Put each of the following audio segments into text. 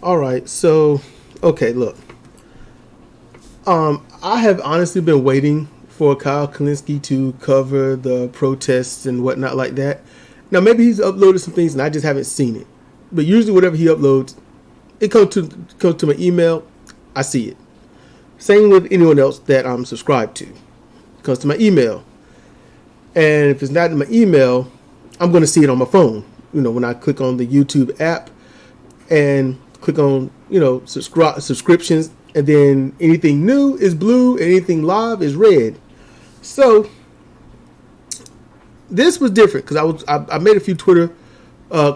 All right. So, okay, look. I have honestly been waiting for Kyle Kalinske to cover the protests and whatnot like that. Now, maybe he's uploaded some things and I just haven't seen it. But usually, whatever he uploads, it comes to my email. I see it. Same with anyone else that I'm subscribed to. It comes to my email. And if it's not in my email, I'm going to see it on my phone. When I click on the YouTube app and click on, subscriptions, and then anything new is blue and anything live is red. So this was different because I made a few Twitter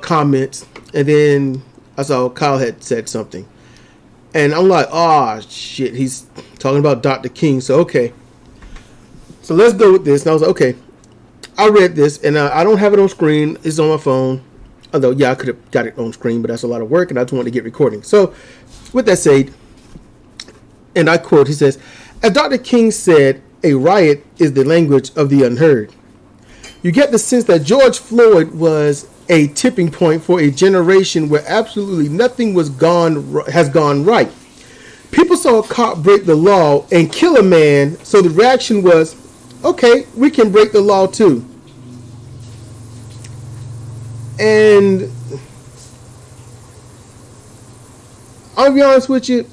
comments, and then I saw Kyle had said something. And I'm like, oh, shit, he's talking about Dr. King. So, okay. So let's go with this. And I was like, okay. I read this, and I don't have it on screen. It's on my phone. Although, yeah, I could have got it on screen, but that's a lot of work, and I just wanted to get recording. So, with that said, and I quote, he says, as Dr. King said, a riot is the language of the unheard. You get the sense that George Floyd was a tipping point for a generation where absolutely nothing has gone right. People saw a cop break the law and kill a man, so the reaction was, okay, we can break the law too. And I'll be honest with you.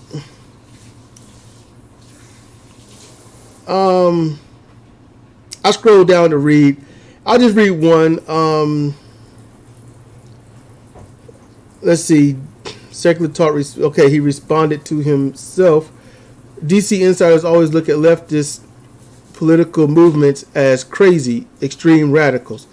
I scrolled down to read. I'll just read one. Let's see. Secular Talk. Okay, he responded to himself. DC insiders always look at leftist political movements as crazy, extreme radicals.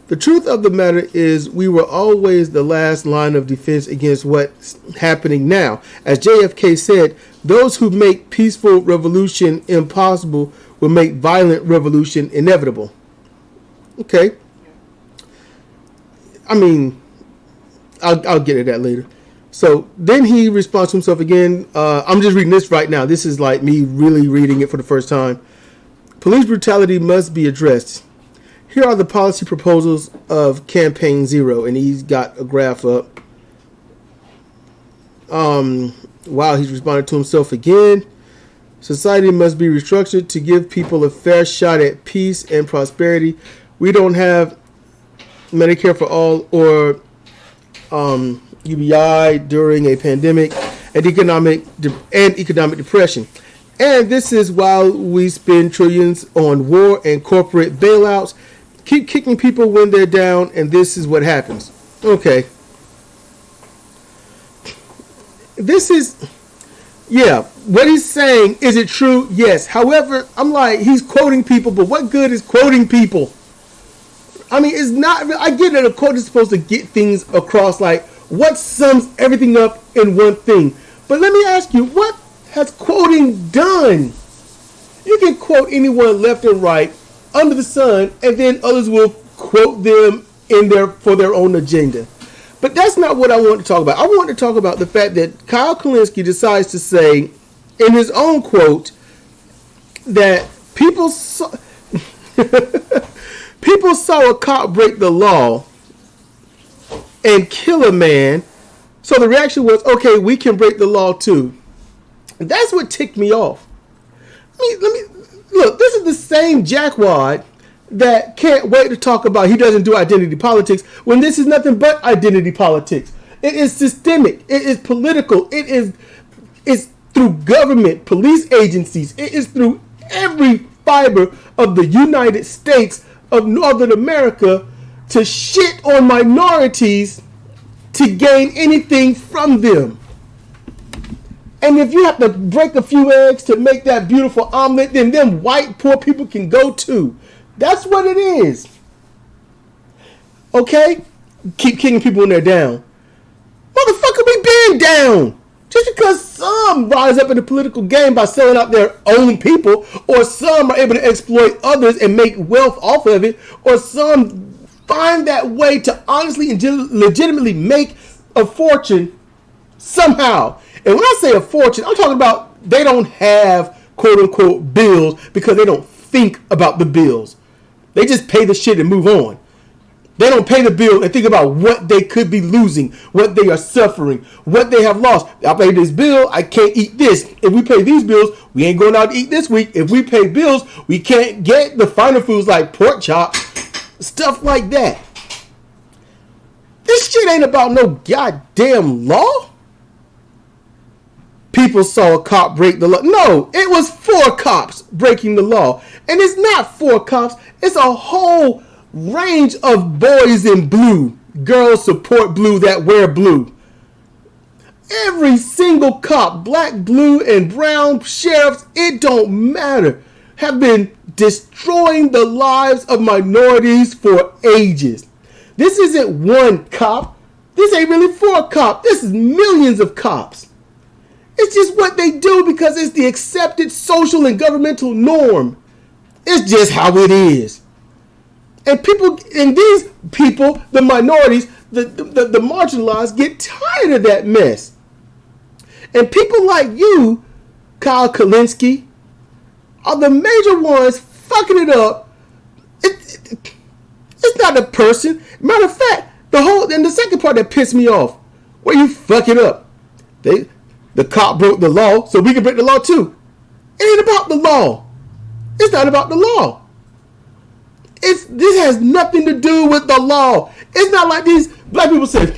The truth of the matter is we were always the last line of defense against what's happening now. As JFK said, those who make peaceful revolution impossible will make violent revolution inevitable. Okay. I mean, I'll get to that later. So then he responds to himself again. I'm just reading this right now. This is like me really reading it for the first time. Police brutality must be addressed. Here are the policy proposals of Campaign Zero. And he's got a graph up. Wow, he's responding to himself again. Society must be restructured to give people a fair shot at peace and prosperity. We don't have Medicare for all or UBI during a pandemic and economic depression. And this is while we spend trillions on war and corporate bailouts, keep kicking people when they're down, and this is what happens. Okay. This is, yeah, what he's saying, is it true? Yes. However, I'm like, he's quoting people, but what good is quoting people? I mean, it's not, I get that a quote is supposed to get things across, like, what sums everything up in one thing? But let me ask you, what has quoting done? You can quote anyone left and right under the sun, and then others will quote them for their own agenda. But that's not what I want to talk about. I want to talk about the fact that Kyle Kalinske decides to say in his own quote that people saw a cop break the law and kill a man, so the reaction was, okay, we can break the law too. And that's what ticked me off. Let me look, this is the same jackwad that can't wait to talk about he doesn't do identity politics when this is nothing but identity politics. It is systemic. It is political. It's through government, police agencies. It is through every fiber of the United States of Northern America to shit on minorities to gain anything from them. And if you have to break a few eggs to make that beautiful omelet, then them white poor people can go too. That's what it is. Okay? Keep kicking people when they're down. Motherfucker, we been down. Just because some rise up in the political game by selling out their own people, or some are able to exploit others and make wealth off of it, or some find that way to honestly and legitimately make a fortune somehow. And when I say a fortune, I'm talking about they don't have quote-unquote bills because they don't think about the bills. They just pay the shit and move on. They don't pay the bill and think about what they could be losing, what they are suffering, what they have lost. I pay this bill, I can't eat this. If we pay these bills, we ain't going out to eat this week. If we pay bills, we can't get the finer foods like pork chop, stuff like that. This shit ain't about no goddamn law. People saw a cop break the law. No, it was 4 cops breaking the law. And it's not 4 cops, it's a whole range of boys in blue. Girls support blue that wear blue. Every single cop, black, blue, and brown, sheriffs, it don't matter, have been destroying the lives of minorities for ages. This isn't one cop. This ain't really 4 cops. This is millions of cops. It's just what they do because it's the accepted social and governmental norm. It's just how it is. And these people, the minorities, the marginalized, get tired of that mess. And people like you, Kyle Kalinske, are the major ones fucking it up. It's not a person. Matter of fact, the second part that pissed me off, where you fuck it up. The cop broke the law, so we can break the law too. It ain't about the law. It's not about the law. This has nothing to do with the law. It's not like these black people say,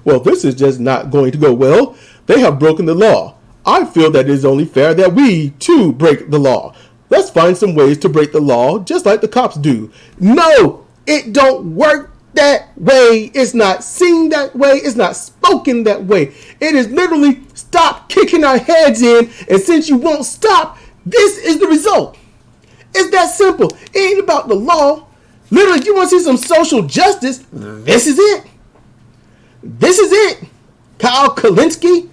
well, this is just not going to go well. They have broken the law. I feel that it is only fair that we too break the law. Let's find some ways to break the law just like the cops do. No, it don't work that way. It's not seen that way. It's not spoken that way. It is literally stop kicking our heads in, and since you won't stop, this is the result. It's that simple. It ain't about the law. Literally, if you want to see some social justice, this is it. This is it. Kyle Kalinske.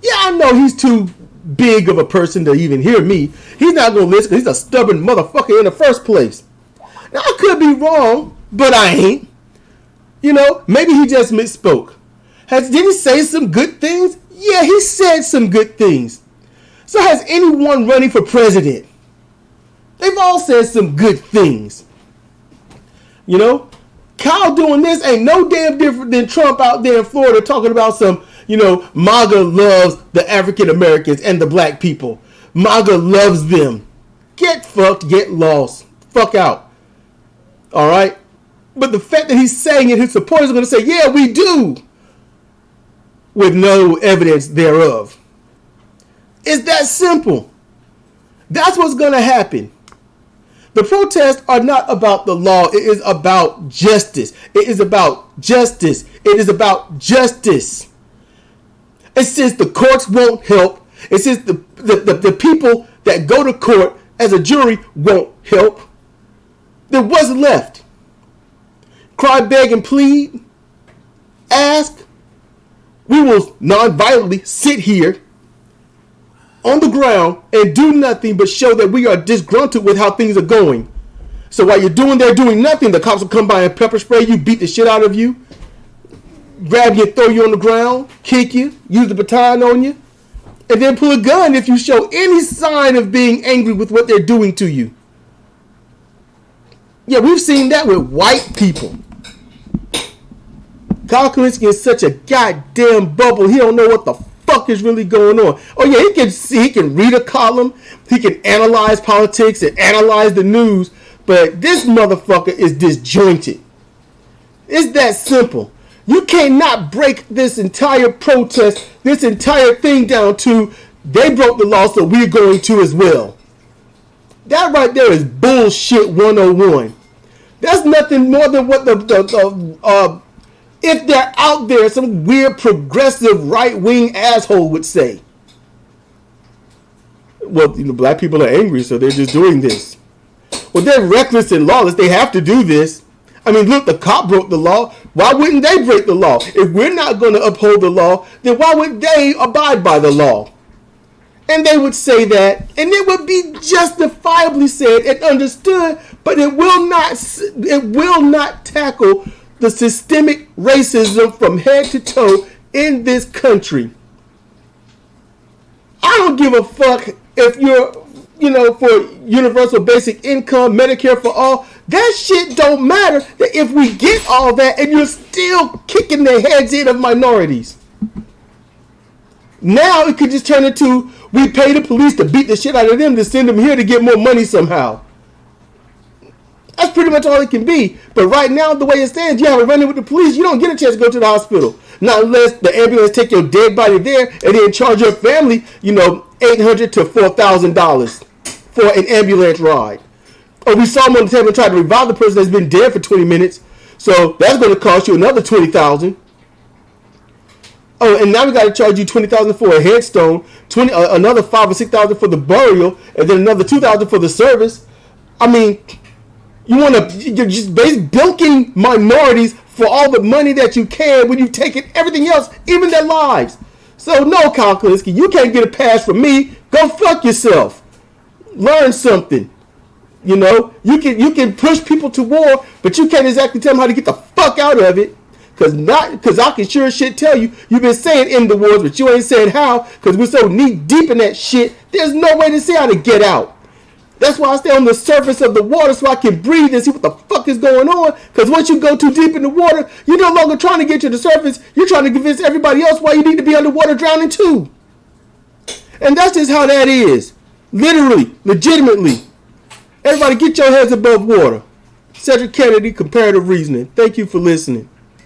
Yeah, I know he's too big of a person to even hear me. He's not going to listen because he's a stubborn motherfucker in the first place. Now, I could be wrong, but I ain't. You know, maybe he just misspoke. Did he say some good things? Yeah, he said some good things. So has anyone running for president? They've all said some good things. You know, Kyle doing this ain't no damn different than Trump out there in Florida talking about some, MAGA loves the African Americans and the black people. MAGA loves them. Get fucked, get lost. Fuck out. All right? But the fact that he's saying it, his supporters are going to say, yeah, we do, with no evidence thereof. It's that simple. That's what's going to happen. The protests are not about the law. It is about justice. It is about justice. It is about justice. And since the courts won't help, and since the people that go to court as a jury won't help, then what's left? Cry, beg, and plead? Ask? We will non-violently sit here on the ground and do nothing but show that we are disgruntled with how things are going. So while you're doing nothing, the cops will come by and pepper spray you, beat the shit out of you, grab you and throw you on the ground, kick you, use the baton on you, and then pull a gun if you show any sign of being angry with what they're doing to you. Yeah, we've seen that with white people. Kyle Kalinske is such a goddamn bubble. He don't know what the fuck is really going on. Oh yeah, he can read a column, he can analyze politics and analyze the news, but this motherfucker is disjointed. It's that simple. You cannot break this entire protest, this entire thing down to they broke the law, so we're going to as well. That right there is bullshit 101. That's nothing more than what if they're out there, some weird progressive right-wing asshole would say. Well, black people are angry, so they're just doing this. Well, they're reckless and lawless. They have to do this. I mean, look, the cop broke the law. Why wouldn't they break the law? If we're not going to uphold the law, then why would they abide by the law? And they would say that, and it would be justifiably said and understood, but it will not tackle the systemic racism from head to toe in this country. I don't give a fuck if you're, for universal basic income, Medicare for all. That shit don't matter if we get all that and you're still kicking the heads in of minorities. Now it could just turn into, we pay the police to beat the shit out of them to send them here to get more money somehow. That's pretty much all it can be. But right now, the way it stands, you have a run-in with the police, you don't get a chance to go to the hospital. Not unless the ambulance take your dead body there and then charge your family, $800 to $4,000 for an ambulance ride. Or we saw them on the table try to revive the person that's been dead for 20 minutes. So that's going to cost you another $20,000. Oh, and now we got to charge you $20,000 for a headstone, another $5,000 or $6,000 for the burial, and then another $2,000 for the service. I mean, you're just basically bilking minorities for all the money that you can when you've taken everything else, even their lives. So no, Kyle Kalinske, you can't get a pass from me. Go fuck yourself. Learn something. You can push people to war, but you can't exactly tell them how to get the fuck out of it. Because I can sure as shit tell you, you've been saying end the wars, but you ain't saying how, because we're so knee deep in that shit, there's no way to say how to get out. That's why I stay on the surface of the water so I can breathe and see what the fuck is going on. Because once you go too deep in the water, you're no longer trying to get to the surface. You're trying to convince everybody else why you need to be underwater drowning too. And that's just how that is. Literally, legitimately. Everybody get your heads above water. Cedric Kennedy, Comparative Reasoning. Thank you for listening.